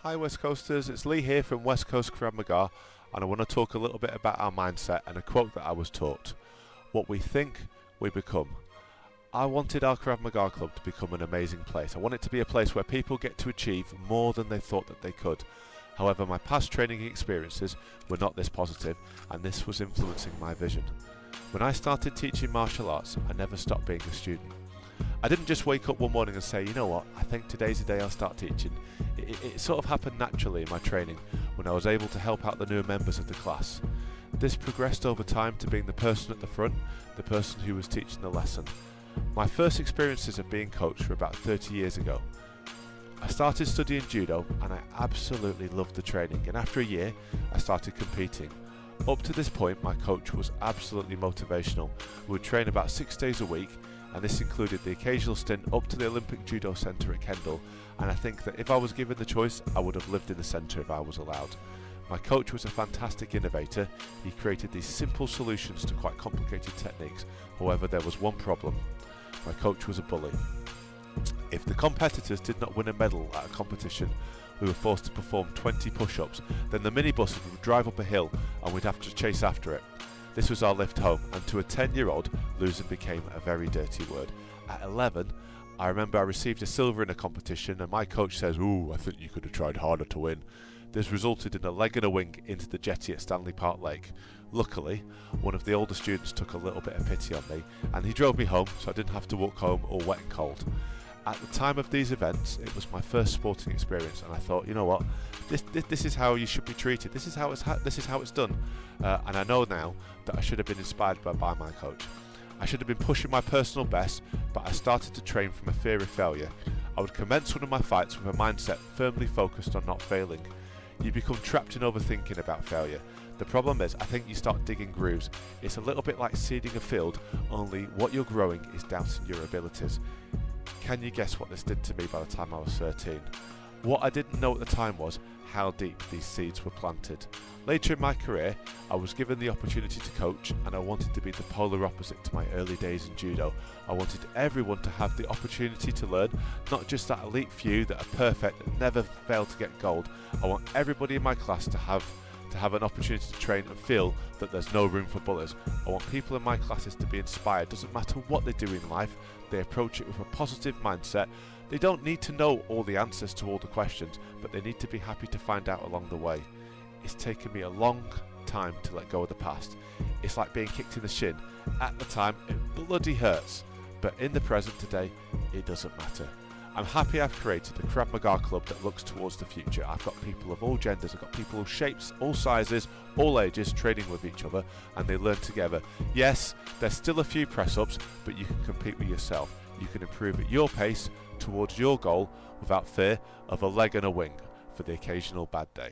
Hi West Coasters, it's Lee here from West Coast Krav Maga, and I want to talk a little bit about our mindset and a quote that I was taught. What we think, we become. I wanted our Krav Maga club to become an amazing place. I want it to be a place where people get to achieve more than they thought that they could. However, my past training experiences were not this positive, and this was influencing my vision. When I started teaching martial arts, I never stopped being a student. I didn't just wake up one morning and say, you know what, I think today's the day I'll start teaching. It sort of happened naturally in my training when I was able to help out the newer members of the class. This progressed over time to being the person at the front, the person who was teaching the lesson. My first experiences of being coached were about 30 years ago. I started studying judo and I absolutely loved the training, and after a year I started competing. Up to this point my coach was absolutely motivational. We would train about 6 days a week, and this included the occasional stint up to the Olympic Judo Centre at Kendal, and I think that if I was given the choice I would have lived in the centre if I was allowed. My coach was a fantastic innovator. He created these simple solutions to quite complicated techniques. However, there was one problem. My coach was a bully. If the competitors did not win a medal at a competition, we were forced to perform 20 push-ups, then the minibus would drive up a hill and we'd have to chase after it. This was our lift home, and to a 10-year-old, losing became a very dirty word. At 11, I remember I received a silver in a competition and my coach says, "Ooh, I think you could have tried harder to win." This resulted in a leg and a wing into the jetty at Stanley Park Lake. Luckily, one of the older students took a little bit of pity on me and he drove me home so I didn't have to walk home all wet and cold. At the time of these events, it was my first sporting experience, and I thought, you know what, this is how you should be treated. This is how it's done. And I know now that I should have been inspired by my coach. I should have been pushing my personal best, but I started to train from a fear of failure. I would commence one of my fights with a mindset firmly focused on not failing. You become trapped in overthinking about failure. The problem is, I think you start digging grooves. It's a little bit like seeding a field, only what you're growing is doubting your abilities. Can you guess what this did to me by the time I was 13? What I didn't know at the time was how deep these seeds were planted. Later in my career, I was given the opportunity to coach, and I wanted to be the polar opposite to my early days in judo. I wanted everyone to have the opportunity to learn, not just that elite few that are perfect and never fail to get gold. I want everybody in my class to have an opportunity to train and feel that there's no room for bullies. I want people in my classes to be inspired. Doesn't matter what they do in life, they approach it with a positive mindset. They don't need to know all the answers to all the questions, but they need to be happy to find out along the way. It's taken me a long time to let go of the past. It's like being kicked in the shin. At the time, it bloody hurts, but in the present today, it doesn't matter. I'm happy I've created a Krav Maga club that looks towards the future. I've got people of all genders, I've got people of shapes, all sizes, all ages training with each other, and they learn together. Yes, there's still a few press-ups, but you can compete with yourself. You can improve at your pace towards your goal without fear of a leg and a wing for the occasional bad day.